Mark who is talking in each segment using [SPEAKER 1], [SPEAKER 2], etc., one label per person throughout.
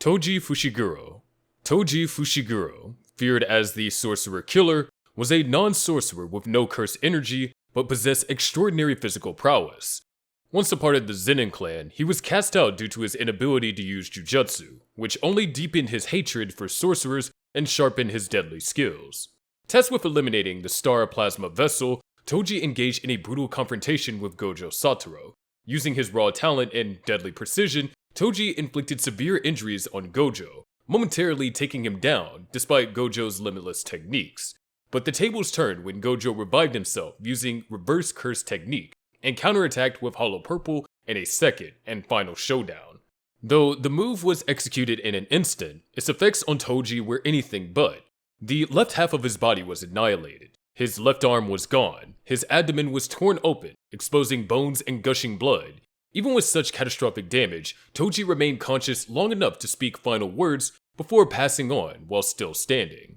[SPEAKER 1] Toji Fushiguro. Toji Fushiguro, feared as the sorcerer killer, was a non-sorcerer with no curse energy but possessed extraordinary physical prowess. Once a part of the Zenin clan, he was cast out due to his inability to use Jujutsu, which only deepened his hatred for sorcerers and sharpened his deadly skills. Tasked with eliminating the Star Plasma Vessel, Toji engaged in a brutal confrontation with Gojo Satoru. Using his raw talent and deadly precision, Toji inflicted severe injuries on Gojo, momentarily taking him down despite Gojo's limitless techniques. But the tables turned when Gojo revived himself using reverse curse technique and counterattacked with Hollow Purple in a second and final showdown. Though the move was executed in an instant, its effects on Toji were anything but. The left half of his body was annihilated. His left arm was gone, his abdomen was torn open, exposing bones and gushing blood. Even with such catastrophic damage, Toji remained conscious long enough to speak final words before passing on while still standing.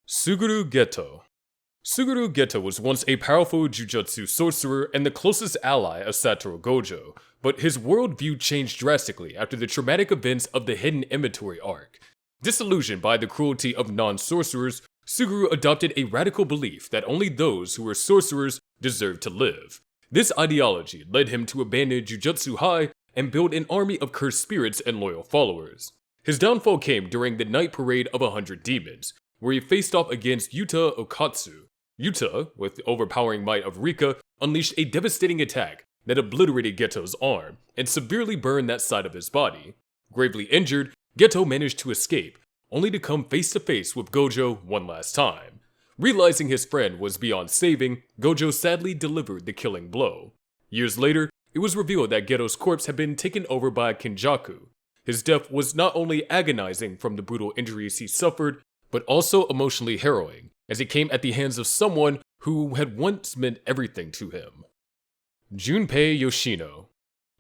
[SPEAKER 1] Suguru Geto. Suguru Geto was once a powerful Jujutsu sorcerer and the closest ally of Satoru Gojo, but his worldview changed drastically after the traumatic events of the Hidden Inventory arc. Disillusioned by the cruelty of non-sorcerers, Suguru adopted a radical belief that only those who were sorcerers deserved to live. This ideology led him to abandon Jujutsu High and build an army of cursed spirits and loyal followers. His downfall came during the Night Parade of 100 Demons, where he faced off against Yuta Okatsu. Yuta, with the overpowering might of Rika, unleashed a devastating attack that obliterated Geto's arm and severely burned that side of his body. Gravely injured, Geto managed to escape, only to come face to face with Gojo one last time. Realizing his friend was beyond saving, Gojo sadly delivered the killing blow. Years later, it was revealed that Geto's corpse had been taken over by Kenjaku. His death was not only agonizing from the brutal injuries he suffered, but also emotionally harrowing, as it came at the hands of someone who had once meant everything to him. Junpei Yoshino.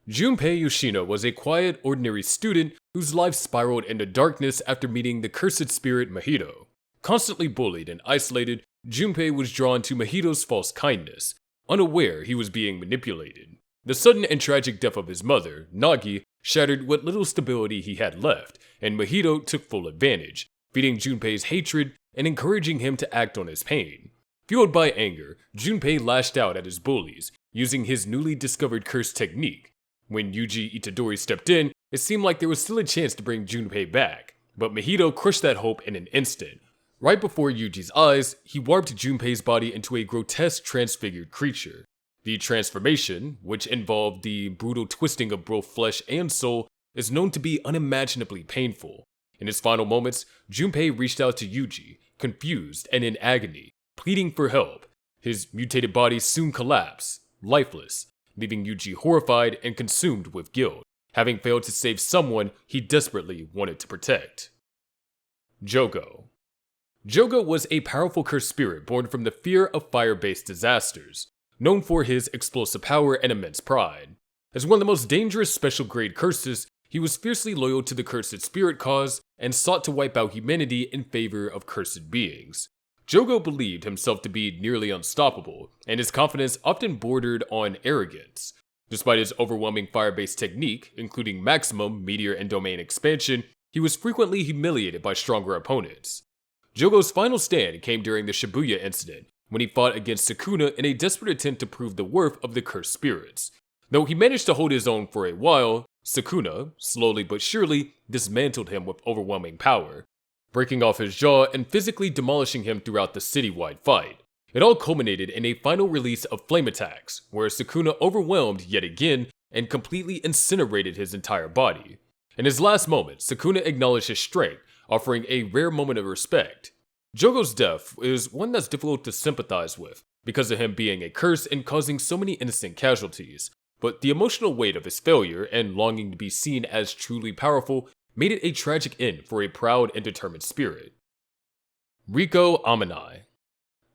[SPEAKER 1] Junpei Yoshino was a quiet, ordinary student whose life spiraled into darkness after meeting the cursed spirit Mahito. Constantly bullied and isolated, Junpei was drawn to Mahito's false kindness, unaware he was being manipulated. The sudden and tragic death of his mother, Nagi, shattered what little stability he had left, and Mahito took full advantage, feeding Junpei's hatred and encouraging him to act on his pain. Fueled by anger, Junpei lashed out at his bullies, using his newly discovered curse technique. When Yuji Itadori stepped in, it seemed like there was still a chance to bring Junpei back, but Mahito crushed that hope in an instant. Right before Yuji's eyes, he warped Junpei's body into a grotesque transfigured creature. The transformation, which involved the brutal twisting of both flesh and soul, is known to be unimaginably painful. In his final moments, Junpei reached out to Yuji, confused and in agony, pleading for help. His mutated body soon collapsed, lifeless, leaving Yuji horrified and consumed with guilt, having failed to save someone he desperately wanted to protect. Jogo. Jogo was a powerful cursed spirit born from the fear of fire-based disasters, known for his explosive power and immense pride. As one of the most dangerous special-grade curses, he was fiercely loyal to the cursed spirit cause and sought to wipe out humanity in favor of cursed beings. Jogo believed himself to be nearly unstoppable, and his confidence often bordered on arrogance. Despite his overwhelming fire-based technique, including maximum, meteor, and domain expansion, he was frequently humiliated by stronger opponents. Jogo's final stand came during the Shibuya incident, when he fought against Sukuna in a desperate attempt to prove the worth of the cursed spirits. Though he managed to hold his own for a while, Sukuna, slowly but surely, dismantled him with overwhelming power, breaking off his jaw and physically demolishing him throughout the citywide fight. It all culminated in a final release of flame attacks, where Sukuna overwhelmed yet again and completely incinerated his entire body. In his last moment, Sukuna acknowledged his strength, offering a rare moment of respect. Jogo's death is one that's difficult to sympathize with, because of him being a curse and causing so many innocent casualties, but the emotional weight of his failure and longing to be seen as truly powerful made it a tragic end for a proud and determined spirit. Riko Amanai.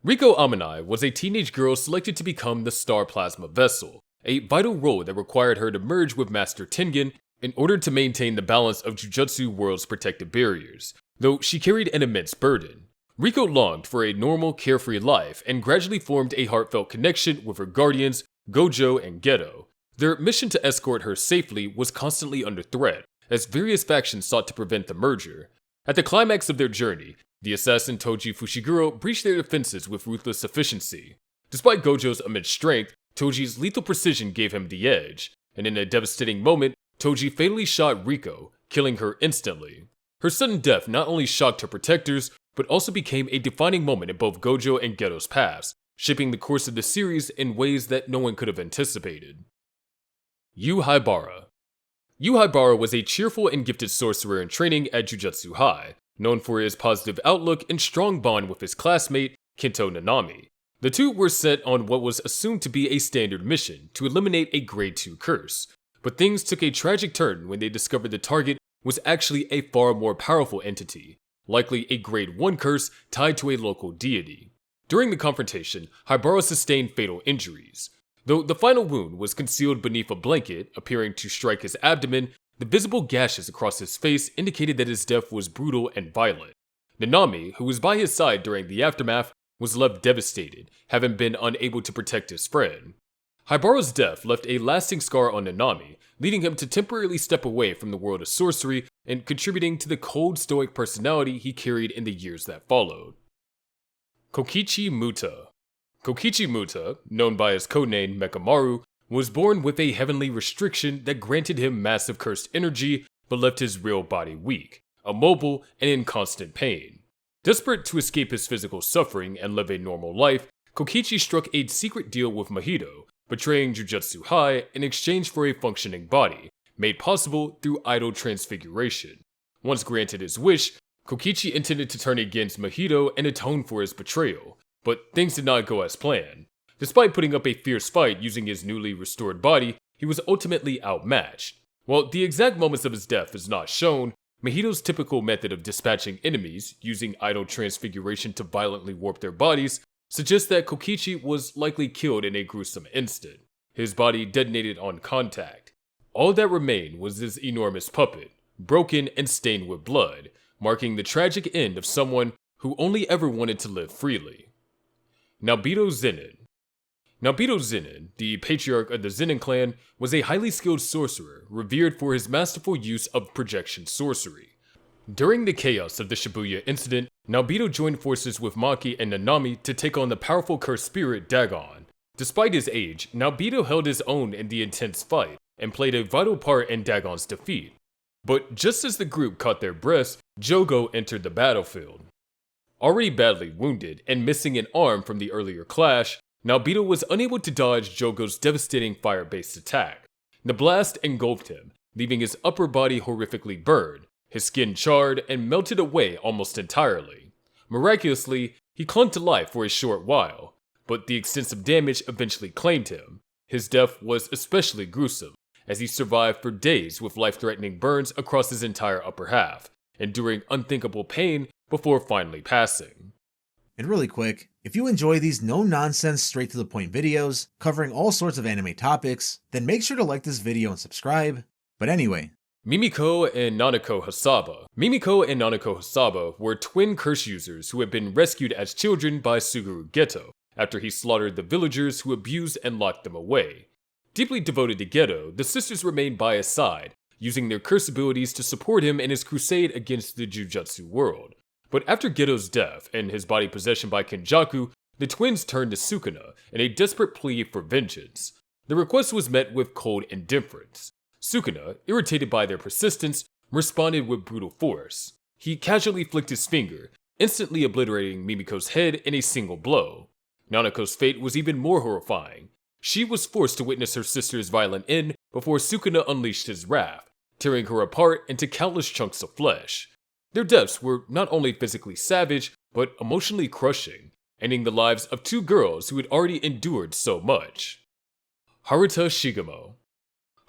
[SPEAKER 1] Riko Amanai was a teenage girl selected to become the Star Plasma Vessel, a vital role that required her to merge with Master Tengen in order to maintain the balance of Jujutsu World's protective barriers. Though she carried an immense burden, Riko longed for a normal, carefree life and gradually formed a heartfelt connection with her guardians, Gojo and Geto. Their mission to escort her safely was constantly under threat, as various factions sought to prevent the merger. At the climax of their journey, the assassin Toji Fushiguro breached their defenses with ruthless efficiency. Despite Gojo's immense strength, Toji's lethal precision gave him the edge, and in a devastating moment, Toji fatally shot Riko, killing her instantly. Her sudden death not only shocked her protectors, but also became a defining moment in both Gojo and Geto's paths, shaping the course of the series in ways that no one could have anticipated. Yu Haibara. Yu Haibara was a cheerful and gifted sorcerer in training at Jujutsu High, known for his positive outlook and strong bond with his classmate, Kento Nanami. The two were set on what was assumed to be a standard mission to eliminate a Grade 2 curse, but things took a tragic turn when they discovered the target was actually a far more powerful entity, likely a Grade 1 curse tied to a local deity. During the confrontation, Haibara sustained fatal injuries. Though the final wound was concealed beneath a blanket, appearing to strike his abdomen, the visible gashes across his face indicated that his death was brutal and violent. Nanami, who was by his side during the aftermath, was left devastated, having been unable to protect his friend. Haibara's death left a lasting scar on Nanami, leading him to temporarily step away from the world of sorcery and contributing to the cold, stoic personality he carried in the years that followed. Kokichi Muta. Kokichi Muta, known by his codename Mechamaru, was born with a heavenly restriction that granted him massive cursed energy but left his real body weak, immobile, and in constant pain. Desperate to escape his physical suffering and live a normal life, Kokichi struck a secret deal with Mahito, betraying Jujutsu High in exchange for a functioning body, made possible through idle transfiguration. Once granted his wish, Kokichi intended to turn against Mahito and atone for his betrayal, but things did not go as planned. Despite putting up a fierce fight using his newly restored body, he was ultimately outmatched. While the exact moments of his death is not shown, Mahito's typical method of dispatching enemies, using idle transfiguration to violently warp their bodies, suggests that Kokichi was likely killed in a gruesome instant. His body detonated on contact. All that remained was this enormous puppet, broken and stained with blood, marking the tragic end of someone who only ever wanted to live freely. Naobito Zenin. Naobito Zenin, the patriarch of the Zenin clan, was a highly skilled sorcerer, revered for his masterful use of projection sorcery. During the chaos of the Shibuya incident, Naobito joined forces with Maki and Nanami to take on the powerful cursed spirit Dagon. Despite his age, Naobito held his own in the intense fight, and played a vital part in Dagon's defeat. But just as the group caught their breaths, Jogo entered the battlefield. Already badly wounded and missing an arm from the earlier clash, Naobito was unable to dodge Jogo's devastating fire-based attack. The blast engulfed him, leaving his upper body horrifically burned, his skin charred and melted away almost entirely. Miraculously, he clung to life for a short while, but the extensive damage eventually claimed him. His death was especially gruesome, as he survived for days with life-threatening burns across his entire upper half, enduring unthinkable pain before finally passing.
[SPEAKER 2] And really quick, if you enjoy these no-nonsense, straight-to-the-point videos covering all sorts of anime topics, then make sure to like this video and subscribe. But anyway,
[SPEAKER 1] Mimiko and Nanako Hasaba. Mimiko and Nanako Hasaba were twin curse users who had been rescued as children by Suguru Geto after he slaughtered the villagers who abused and locked them away. Deeply devoted to Geto, the sisters remained by his side, using their curse abilities to support him in his crusade against the Jujutsu world. But after Geto's death and his body possession by Kenjaku, the twins turned to Sukuna in a desperate plea for vengeance. The request was met with cold indifference. Sukuna, irritated by their persistence, responded with brutal force. He casually flicked his finger, instantly obliterating Mimiko's head in a single blow. Nanako's fate was even more horrifying. She was forced to witness her sister's violent end before Sukuna unleashed his wrath, tearing her apart into countless chunks of flesh. Their deaths were not only physically savage, but emotionally crushing, ending the lives of two girls who had already endured so much. Haruta Shigimo.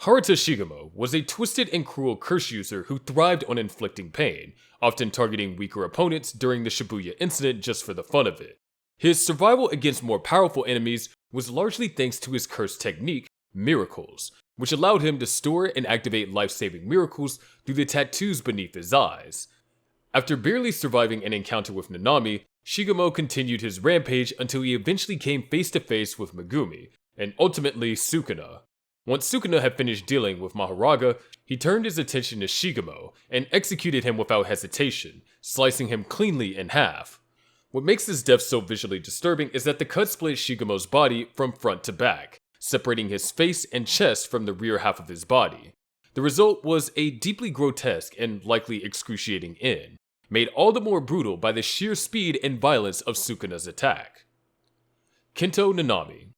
[SPEAKER 1] Haruta Shigimo was a twisted and cruel curse user who thrived on inflicting pain, often targeting weaker opponents during the Shibuya incident just for the fun of it. His survival against more powerful enemies was largely thanks to his curse technique, miracles, which allowed him to store and activate life-saving miracles through the tattoos beneath his eyes. After barely surviving an encounter with Nanami, Shigimo continued his rampage until he eventually came face to face with Megumi, and ultimately Sukuna. Once Sukuna had finished dealing with Mahoraga, he turned his attention to Shigimo and executed him without hesitation, slicing him cleanly in half. What makes this death so visually disturbing is that the cut split Shigimo's body from front to back, separating his face and chest from the rear half of his body. The result was a deeply grotesque and likely excruciating end, made all the more brutal by the sheer speed and violence of Sukuna's attack. Kento Nanami.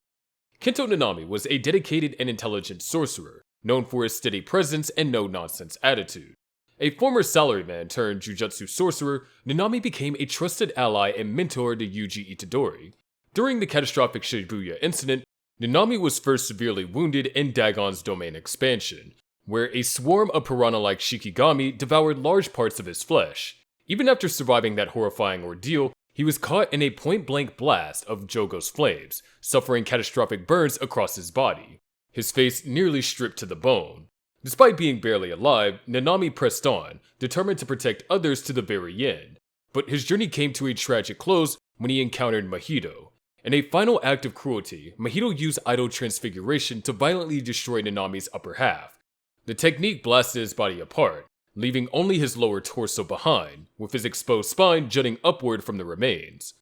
[SPEAKER 1] Kento Nanami was a dedicated and intelligent sorcerer, known for his steady presence and no-nonsense attitude. A former salaryman turned jujutsu sorcerer, Nanami became a trusted ally and mentor to Yuji Itadori. During the catastrophic Shibuya incident, Nanami was first severely wounded in Dagon's domain expansion, where a swarm of piranha-like Shikigami devoured large parts of his flesh. Even after surviving that horrifying ordeal, he was caught in a point-blank blast of Jogo's flames, suffering catastrophic burns across his body, his face nearly stripped to the bone. Despite being barely alive, Nanami pressed on, determined to protect others to the very end. But his journey came to a tragic close when he encountered Mahito. In a final act of cruelty, Mahito used idle transfiguration to violently destroy Nanami's upper half. The technique blasted his body apart, leaving only his lower torso behind, with his exposed spine jutting upward from the remains.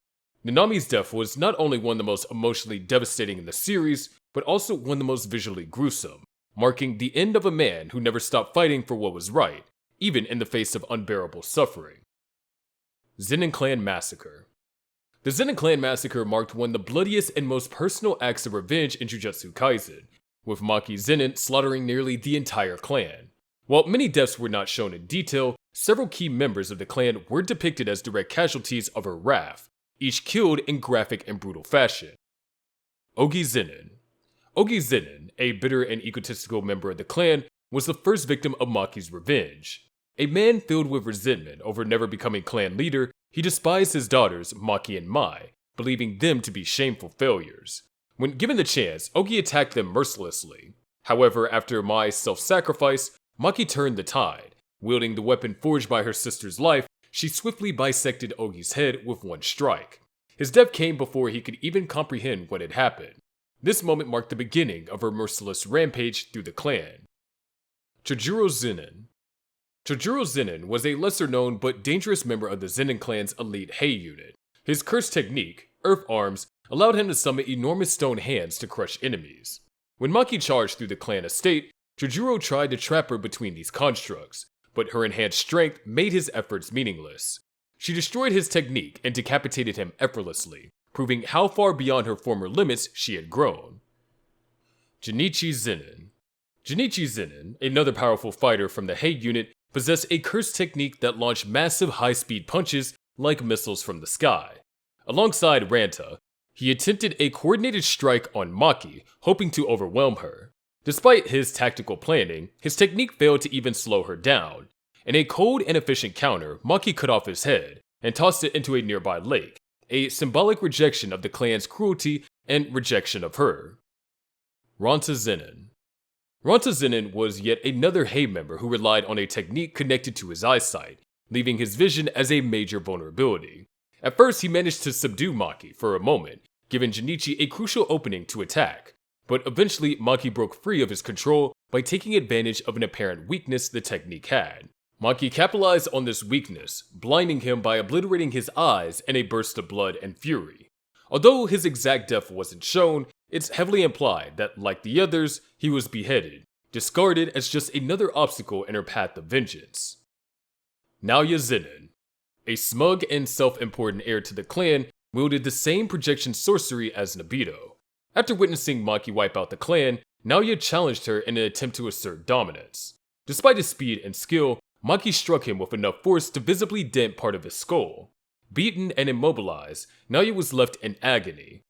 [SPEAKER 1] Nanami's death was not only one of the most emotionally devastating in the series, but also one of the most visually gruesome, marking the end of a man who never stopped fighting for what was right, even in the face of unbearable suffering. Zenin Clan Massacre. The Zenin Clan Massacre marked one of the bloodiest and most personal acts of revenge in Jujutsu Kaisen, with Maki Zenin slaughtering nearly the entire clan. While many deaths were not shown in detail, several key members of the clan were depicted as direct casualties of her wrath, each killed in graphic and brutal fashion. Ogi Zenin. Ogi Zenin, a bitter and egotistical member of the clan, was the first victim of Maki's revenge. A man filled with resentment over never becoming clan leader, he despised his daughters, Maki and Mai, believing them to be shameful failures. When given the chance, Ogi attacked them mercilessly. However, after Mai's self-sacrifice, Maki turned the tide. Wielding the weapon forged by her sister's life, she swiftly bisected Ogi's head with one strike. His death came before he could even comprehend what had happened. This moment marked the beginning of her merciless rampage through the clan. Chojuro Zenin. Chojuro Zenin was a lesser-known but dangerous member of the Zenin clan's elite Hei unit. His cursed technique, Earth Arms, allowed him to summon enormous stone hands to crush enemies. When Maki charged through the clan estate, Chojuro tried to trap her between these constructs, but her enhanced strength made his efforts meaningless. She destroyed his technique and decapitated him effortlessly, proving how far beyond her former limits she had grown. Junichi Zenin. Junichi Zenin, another powerful fighter from the Hei unit, possessed a cursed technique that launched massive high-speed punches like missiles from the sky. Alongside Ranta, he attempted a coordinated strike on Maki, hoping to overwhelm her. Despite his tactical planning, his technique failed to even slow her down. In a cold and efficient counter, Maki cut off his head and tossed it into a nearby lake, a symbolic rejection of the clan's cruelty and rejection of her. Ranta Zenin. Ranta Zenin was yet another Hei member who relied on a technique connected to his eyesight, leaving his vision as a major vulnerability. At first, he managed to subdue Maki for a moment, giving Junichi a crucial opening to attack. But eventually, Maki broke free of his control by taking advantage of an apparent weakness the technique had. Maki capitalized on this weakness, blinding him by obliterating his eyes in a burst of blood and fury. Although his exact death wasn't shown, it's heavily implied that, like the others, he was beheaded, discarded as just another obstacle in her path of vengeance. Naoya Zenin. A smug and self-important heir to the clan, wielded the same projection sorcery as Naobito. After witnessing Maki wipe out the clan, Naoya challenged her in an attempt to assert dominance. Despite his speed and skill, Maki struck him with enough force to visibly dent part of his skull. Beaten and immobilized, Naoya was left in agony.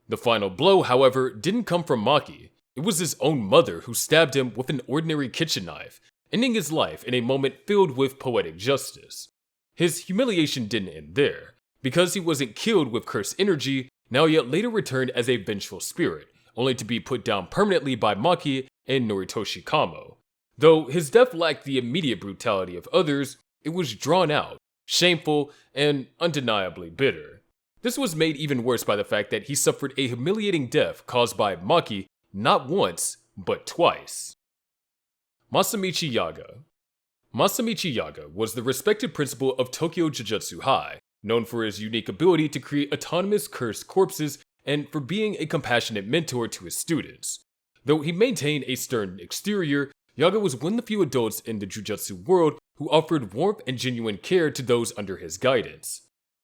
[SPEAKER 1] The final blow, however, didn't come from Maki. It was his own mother who stabbed him with an ordinary kitchen knife, ending his life in a moment filled with poetic justice. His humiliation didn't end there. Because he wasn't killed with cursed energy, Naoya later returned as a vengeful spirit, only to be put down permanently by Maki and Noritoshi Kamo. Though his death lacked the immediate brutality of others, it was drawn out, shameful, and undeniably bitter. This was made even worse by the fact that he suffered a humiliating death caused by Maki not once, but twice. Masamichi Yaga. Masamichi Yaga was the respected principal of Tokyo Jujutsu High, known for his unique ability to create autonomous cursed corpses and for being a compassionate mentor to his students. Though he maintained a stern exterior, Yaga was one of the few adults in the Jujutsu world who offered warmth and genuine care to those under his guidance.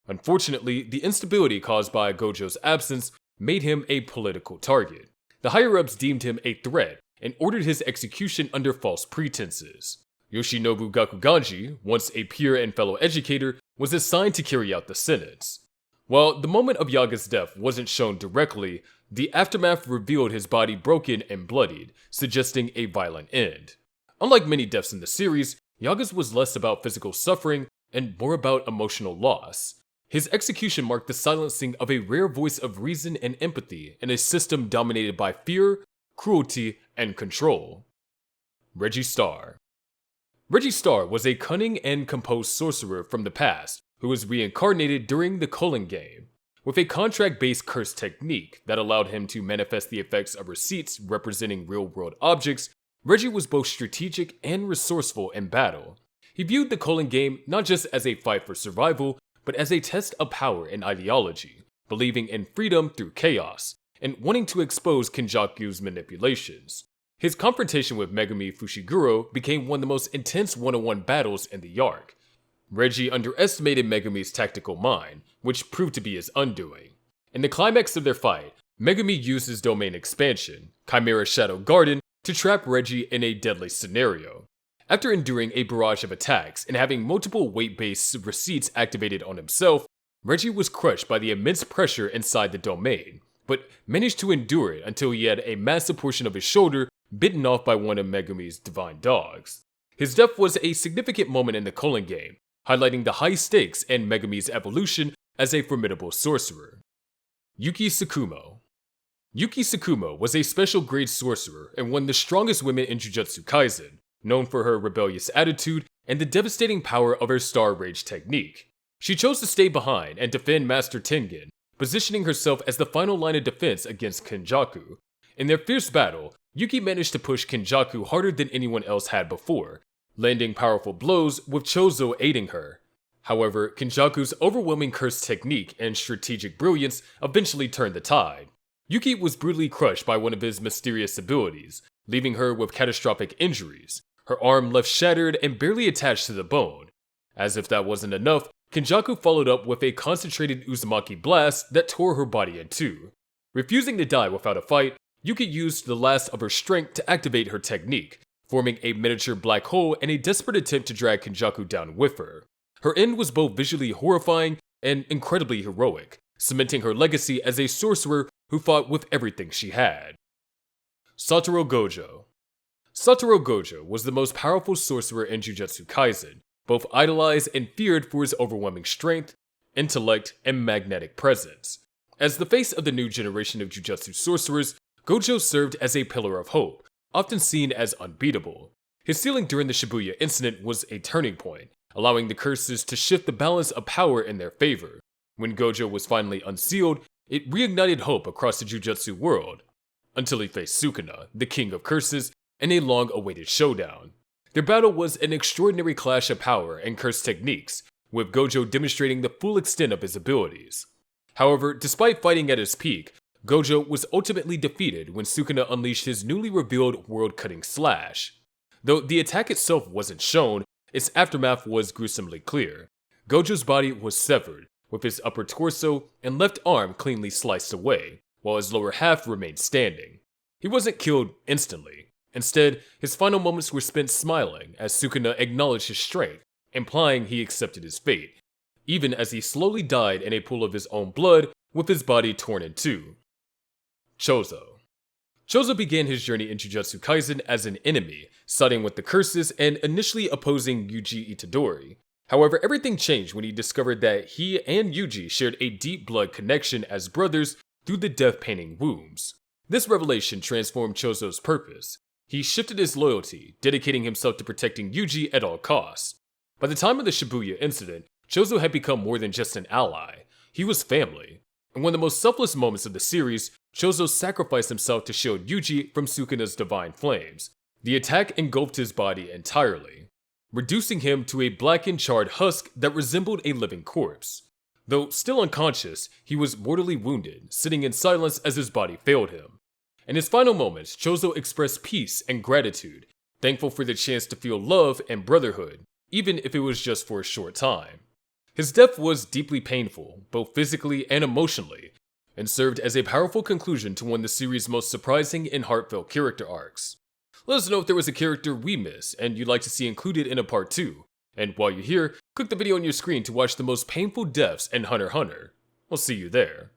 [SPEAKER 1] Unfortunately, the instability caused by Gojo's absence made him a political target. The higher-ups deemed him a threat and ordered his execution under false pretenses. Yoshinobu Gakuganji, once a peer and fellow educator, was assigned to carry out the sentence. While the moment of Yaga's death wasn't shown directly, the aftermath revealed his body broken and bloodied, suggesting a violent end. Unlike many deaths in the series, Yaga's was less about physical suffering and more about emotional loss. His execution marked the silencing of a rare voice of reason and empathy in a system dominated by fear, cruelty, and control. Reggie Star. Reggie Star was a cunning and composed sorcerer from the past who was reincarnated during the Culling game. With a contract-based curse technique that allowed him to manifest the effects of receipts representing real-world objects, Reggie was both strategic and resourceful in battle. He viewed the Culling game not just as a fight for survival, but as a test of power and ideology, believing in freedom through chaos, and wanting to expose Kenjaku's manipulations. His confrontation with Megumi Fushiguro became one of the most intense one-on-one battles in the arc. Reggie underestimated Megumi's tactical mind, which proved to be his undoing. In the climax of their fight, Megumi used his domain expansion, Chimera Shadow Garden, to trap Reggie in a deadly scenario. After enduring a barrage of attacks and having multiple weight-based receipts activated on himself, Reggie was crushed by the immense pressure inside the domain, but managed to endure it until he had a massive portion of his shoulder bitten off by one of Megumi's divine dogs. His death was a significant moment in the Culling game, highlighting the high stakes and Megumi's evolution as a formidable sorcerer. Yuki Tsukumo. Yuki Tsukumo was a special grade sorcerer and one of the strongest women in Jujutsu Kaisen, known for her rebellious attitude and the devastating power of her Star Rage technique. She chose to stay behind and defend Master Tengen, positioning herself as the final line of defense against Kenjaku. In their fierce battle, Yuki managed to push Kenjaku harder than anyone else had before, landing powerful blows with Choso aiding her. However, Kenjaku's overwhelming curse technique and strategic brilliance eventually turned the tide. Yuki was brutally crushed by one of his mysterious abilities, leaving her with catastrophic injuries, her arm left shattered and barely attached to the bone. As if that wasn't enough, Kenjaku followed up with a concentrated Uzumaki blast that tore her body in two. Refusing to die without a fight, Yuki used the last of her strength to activate her technique, forming a miniature black hole in a desperate attempt to drag Kenjaku down with her. Her end was both visually horrifying and incredibly heroic, cementing her legacy as a sorcerer who fought with everything she had. Satoru Gojo. Satoru Gojo was the most powerful sorcerer in Jujutsu Kaisen, both idolized and feared for his overwhelming strength, intellect, and magnetic presence. As the face of the new generation of Jujutsu sorcerers, Gojo served as a pillar of hope, often seen as unbeatable. His sealing during the Shibuya incident was a turning point, allowing the curses to shift the balance of power in their favor. When Gojo was finally unsealed, it reignited hope across the Jujutsu world, until he faced Sukuna, the king of curses, in a long-awaited showdown. Their battle was an extraordinary clash of power and curse techniques, with Gojo demonstrating the full extent of his abilities. However, despite fighting at his peak, Gojo was ultimately defeated when Sukuna unleashed his newly revealed world-cutting slash. Though the attack itself wasn't shown, its aftermath was gruesomely clear. Gojo's body was severed, with his upper torso and left arm cleanly sliced away, while his lower half remained standing. He wasn't killed instantly. Instead, his final moments were spent smiling as Sukuna acknowledged his strength, implying he accepted his fate, even as he slowly died in a pool of his own blood with his body torn in two. Choso. Choso began his journey in Jujutsu Kaisen as an enemy, siding with the curses and initially opposing Yuji Itadori. However, everything changed when he discovered that he and Yuji shared a deep blood connection as brothers through the death-painting wombs. This revelation transformed Choso's purpose. He shifted his loyalty, dedicating himself to protecting Yuji at all costs. By the time of the Shibuya incident, Choso had become more than just an ally. He was family. In one of the most selfless moments of the series, Choso sacrificed himself to shield Yuji from Sukuna's divine flames. The attack engulfed his body entirely, reducing him to a blackened charred husk that resembled a living corpse. Though still unconscious, he was mortally wounded, sitting in silence as his body failed him. In his final moments, Choso expressed peace and gratitude, thankful for the chance to feel love and brotherhood, even if it was just for a short time. His death was deeply painful, both physically and emotionally, and served as a powerful conclusion to one of the series' most surprising and heartfelt character arcs. Let us know if there was a character we missed and you'd like to see included in a part 2. And while you're here, click the video on your screen to watch the most painful deaths in Hunter x Hunter. We'll see you there.